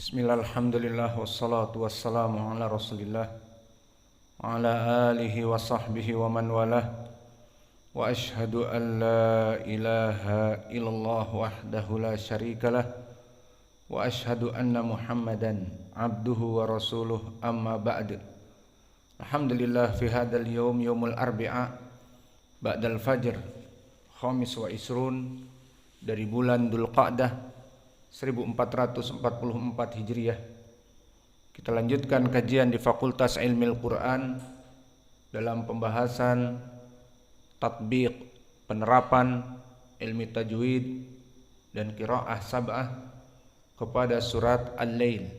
Bismillah, alhamdulillah, wassalatu wassalamu ala rasulillah wa ala alihi wa sahbihi wa man walah. Wa ashhadu an la ilaha illallah wahdahu la syarikalah wa ashhadu anna muhammadan abduhu wa rasuluh, amma ba'd. Alhamdulillah, fi hadal yawm, yawmul arbi'a ba'dal fajr khamis wa isrun dari bulan Dzul Qa'dah 1444 Hijriah. Kita lanjutkan kajian di Fakultas Ilmu Al-Quran dalam pembahasan tatbiq, penerapan ilmu tajwid dan qiraah sab'ah kepada surat Al-Lail,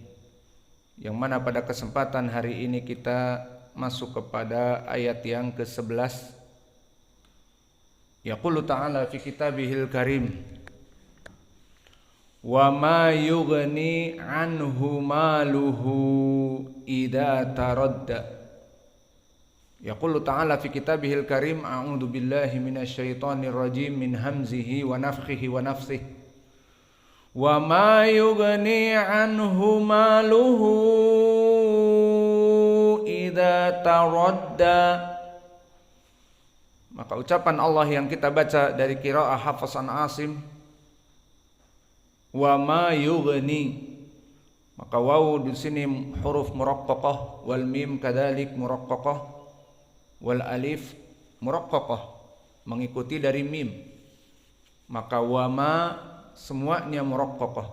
yang mana pada kesempatan hari ini kita masuk kepada ayat yang ke-11. Yaqulu ta'ala fi kitabihil karim, wa ma yughni anhu maluhu idza taradda. Yaqulu ta'ala fi kitabihil karim, a'udzu billahi minasyaitonir rajim min hamzihi wa nafthihi wa nafsihi. Wa ma yughni anhu maluhu idza taradda. Maka ucapan Allah yang kita baca dari qiraah Hafs an Asim, wa ma yughni, maka waw di sini huruf muraqqaqah, wal mim kadzalik muraqqaqah, wal alif muraqqaqah mengikuti dari mim. Maka wa ma semuanya muraqqaqah,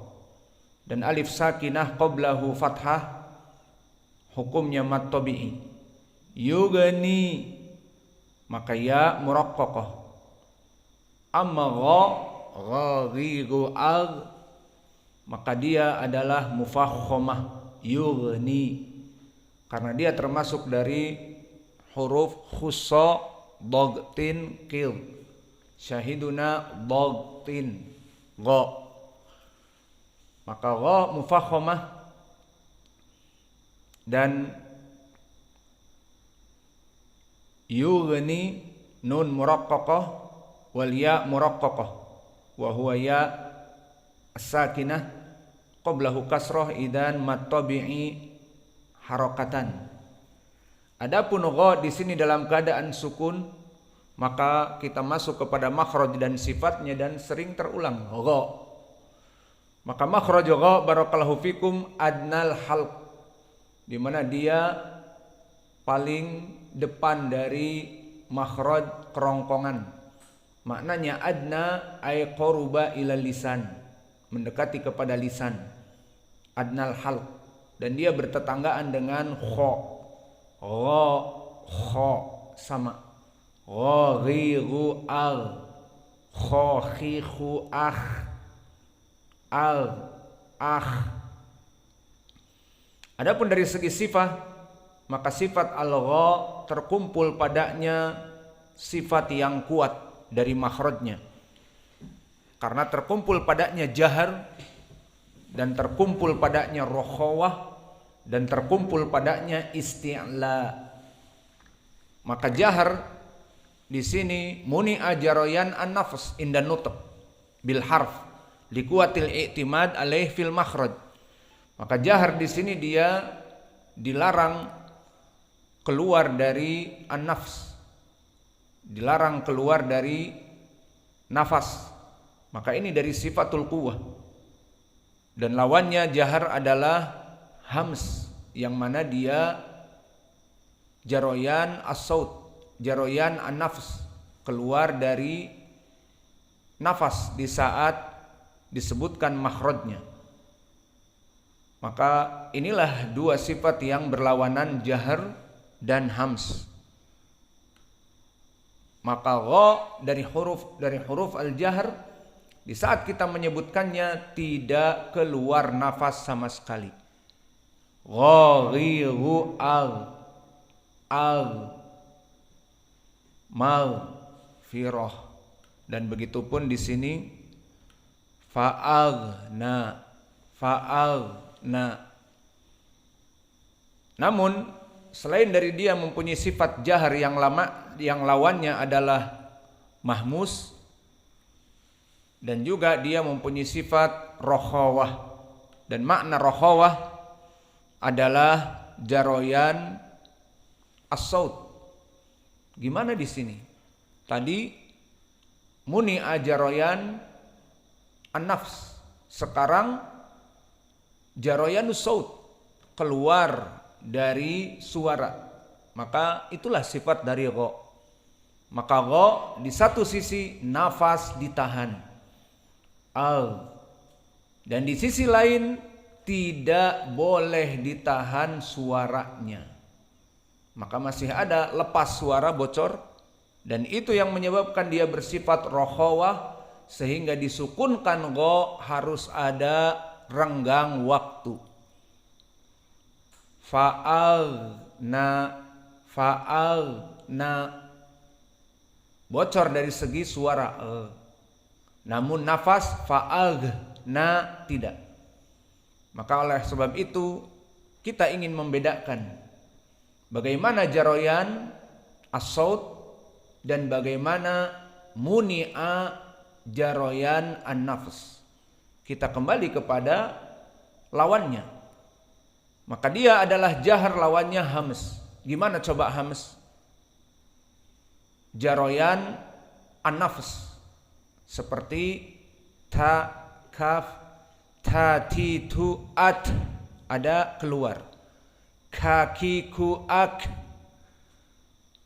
dan alif sakinah qablahu fathah hukumnya mad tabi'i. Yughni maka ya muraqqaqah. Amma gha ghaghiru ag, maka dia adalah mufakhamah, yughni, karena dia termasuk dari huruf khussa dagtin qil, syahiduna dagtin gha. Maka gha mufakhamah dan yughni nun muraqqaqah wal ya muraqqaqah wa huwa ya as-sakinah qablahu kasrah idan mad tabi'i harakatan. Adapun gha di sini dalam keadaan sukun, maka kita masuk kepada makhraj dan sifatnya dan sering terulang gha. Maka makhraj gha barakallahu fikum adnal halq, di mana dia paling depan dari makhraj kerongkongan. Maknanya adna ay qaruba ila lisan, mendekati kepada lisan, adnal halq, dan dia bertetanggaan dengan kha. Gha kha sama, ghaghiru al, khakhihu al Adapun dari segi sifat, maka sifat al-gha terkumpul padanya sifat yang kuat dari makhrajnya, karena terkumpul padanya jahar, dan terkumpul padanya rokhawah, dan terkumpul padanya isti'la. Maka jahar di sini muni'a jarayan an-nafs indan nutq bil harf liquatil i'timad alaih fil makhraj. Maka jahar di sini dia dilarang keluar dari an-nafs, dilarang keluar dari nafas. Maka ini dari sifatul quwwah, dan lawannya jahar adalah hams, yang mana dia jaroyan as-saut, jaroyan an-nafs, keluar dari nafas di saat disebutkan makhrajnya. Maka inilah dua sifat yang berlawanan, jahar dan hams. Maka gha dari huruf al-jahr, di saat kita menyebutkannya tidak keluar nafas sama sekali. Ghaghiru al maghfirah, dan begitupun di sini fa'aghna. Namun selain dari dia mempunyai sifat jahar yang lawannya adalah mahmus, dan juga dia mempunyai sifat rokhawah, Dan makna rokhawah adalah jaroyan as-saut. Gimana di sini? Tadi muni'a jaroyan an-nafs. Sekarang jaroyanus saut, keluar dari suara. Maka itulah sifat dari gha. Maka gha di satu sisi nafas ditahan. Dan di sisi lain tidak boleh ditahan suaranya. Maka masih ada lepas suara, bocor. Dan itu yang menyebabkan dia bersifat rokhawah, sehingga disukunkan gha harus ada renggang waktu. Fa'alna bocor dari segi suara. Namun nafas fa'alna tidak. Maka oleh sebab itu kita ingin membedakan bagaimana jaroyan as-saut dan bagaimana muni'a jaroyan an-nafs. Kita kembali kepada lawannya. Maka dia adalah jahar, lawannya hams. Gimana coba hams? Jaroyan an-nafs. Seperti ta, kaf, ta, ti, tu, at. Ada keluar. Kaki, ku, ak.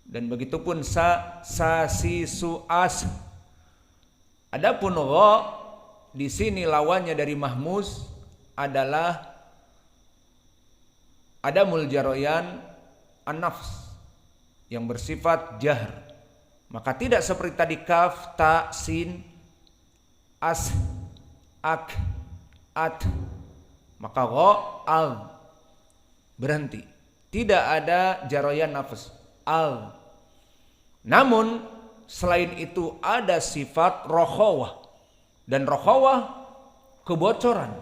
Dan begitu pun sa, si, su, as. Adapun gha di sini lawannya dari mahmuz adalah adamul jaroyan an-nafs yang bersifat jahr. Maka tidak seperti tadi kaf, ta, sin, as, ak, at. Maka gha al berhenti. Tidak ada jaroyan nafs al. Namun selain itu ada sifat rokhawah. Dan rokhawah kebocoran,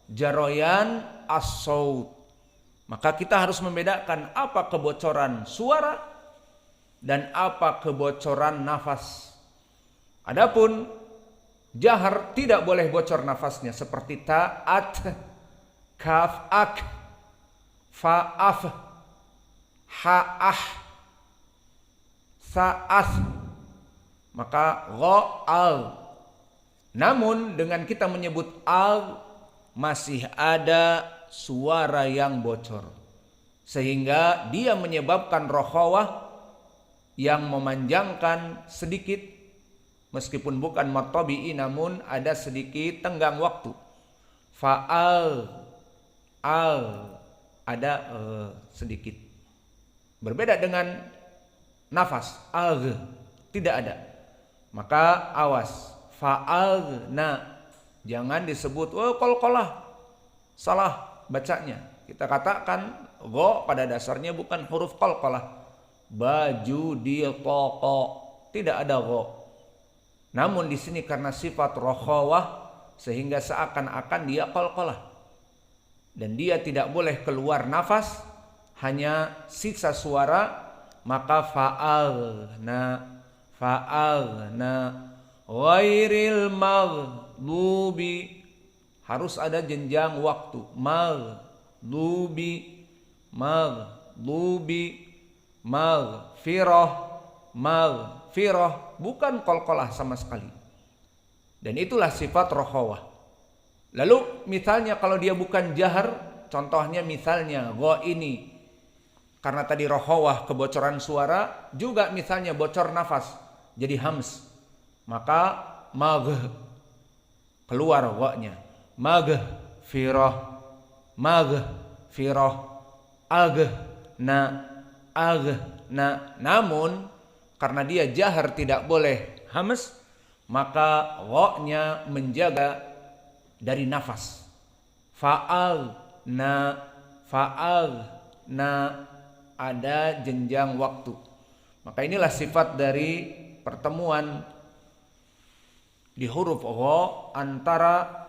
jaroyan as-saut. Maka kita harus membedakan apa kebocoran suara dan apa kebocoran nafas. Adapun jahar tidak boleh bocor nafasnya, seperti ta, at, kaf, ak, fa, af, ha, ah, sa, as. Maka gha, al. Namun dengan kita menyebut al, masih ada suara yang bocor, sehingga dia menyebabkan rokhawah yang memanjangkan sedikit, meskipun bukan matabi'i, namun ada sedikit tenggang waktu. Fa'al, al, ada sedikit. Berbeda dengan nafas, al, tidak ada. Maka awas, fa'al, na, jangan disebut qalqalah, salah bacanya. Kita katakan gha pada dasarnya bukan huruf qalqalah. Baju di toko, tidak ada gha. Namun di sini karena sifat rokhawah sehingga seakan-akan dia qalqalah. Dan dia tidak boleh keluar nafas, hanya sisa suara. Maka fa'alna ghairil maghdubi, harus ada jenjang waktu. Maghdubi, maghfirah, bukan qalqalah sama sekali. Dan itulah sifat rokhawah. Lalu misalnya kalau dia bukan jahar, contohnya misalnya gha ini, karena tadi rokhawah kebocoran suara, juga misalnya bocor nafas jadi hams, maka keluar gha-nya. Maghfirah, aghna. Namun karena dia jahar tidak boleh hams, maka gha-nya menjaga dari nafas. Fa'alna, ada jenjang waktu. Maka inilah sifat dari pertemuan di huruf gha antara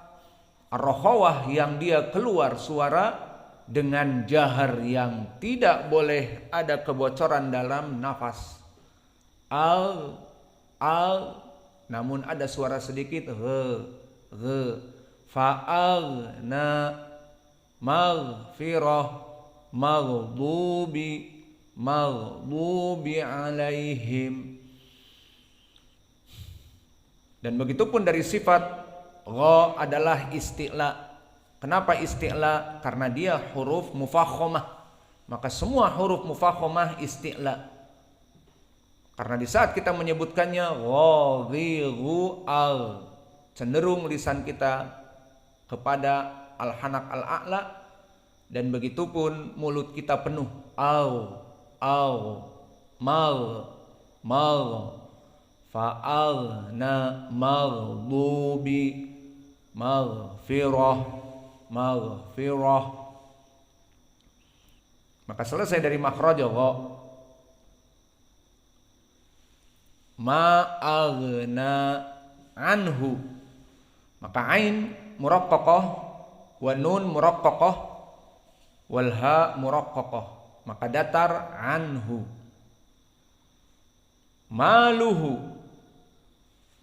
ar-rokhawah yang dia keluar suara dengan jahar yang tidak boleh ada kebocoran dalam nafas. Al, namun ada suara sedikit ghe. Fa'alna, maghfirah, maghdubi alaihim. Dan begitupun dari sifat gha adalah isti'la. Kenapa isti'la? Karena dia huruf mufakhamah. Maka semua huruf mufakhamah isti'la. Karena di saat kita menyebutkannya ghadhiru al, cenderung lisan kita kepada al-hanak al-a'la, dan begitupun mulut kita penuh al, mal, fa'alna, maghdubi, maghfirah. Maka selesai dari makhraj gha. Ma'aghna anhu, maka ain muraqqaqah wa nun muraqqaqah wal ha muraqqaqah, maka datar anhu. Maluhu,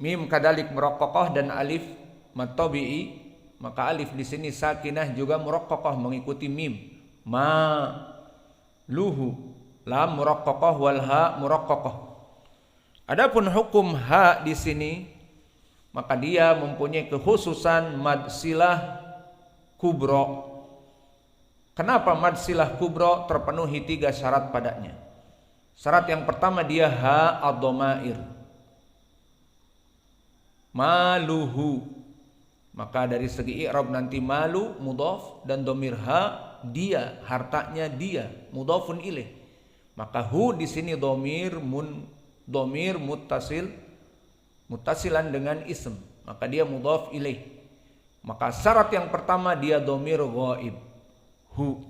mim kadalik muraqqaqah dan alif matabi'i, maka alif di sini sakinah juga muraqqaqah mengikuti mim. Maluhu, lam muraqqaqah wal ha muraqqaqah. Adapun hukum ha di sini, maka dia mempunyai kekhususan mad silah kubro. Kenapa mad silah kubro? Terpenuhi 3 syarat padanya. Syarat yang pertama, dia ha ad-dhamair. Maluhu, maka dari segi i'rab nanti malu mudhaf dan dhamir ha dia, hartanya dia, mudhafun ilaih. Maka hu di sini dhamir muttasilan dengan ism, maka dia mudhaf ilaih. Maka syarat yang pertama, dia dhamir ghaib. Hu,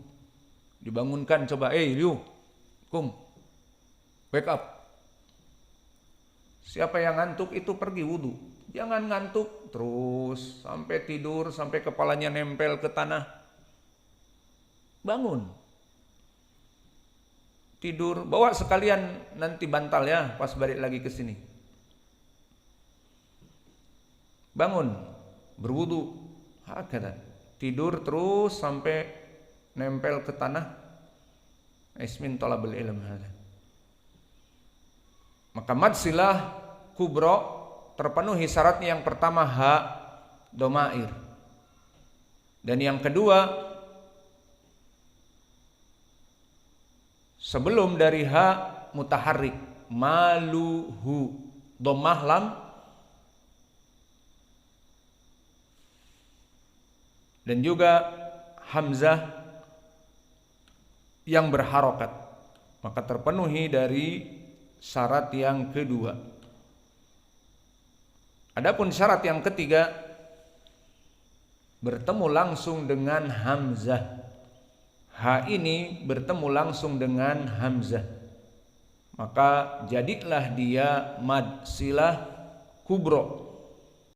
dibangunkan, coba, you, kum, wake up. Siapa yang ngantuk itu pergi wudu. Jangan ngantuk terus sampai tidur, sampai kepalanya nempel ke tanah. Bangun, tidur, bawa sekalian nanti bantal ya pas balik lagi ke sini. Bangun, berwudu, hakada. Tidur terus sampai nempel ke tanah. Ismin talabul ilm hada. Maka mad silah kubro terpenuhi syaratnya. Yang pertama ha dhamair, dan yang kedua sebelum dari ha mutaharrik, maluhu, dhammah lam, dan juga hamzah yang berharokat. Maka terpenuhi dari syarat yang kedua. Adapun syarat yang ketiga, bertemu langsung dengan hamzah. Ha ini bertemu langsung dengan hamzah, maka jadilah dia mad silah kubro.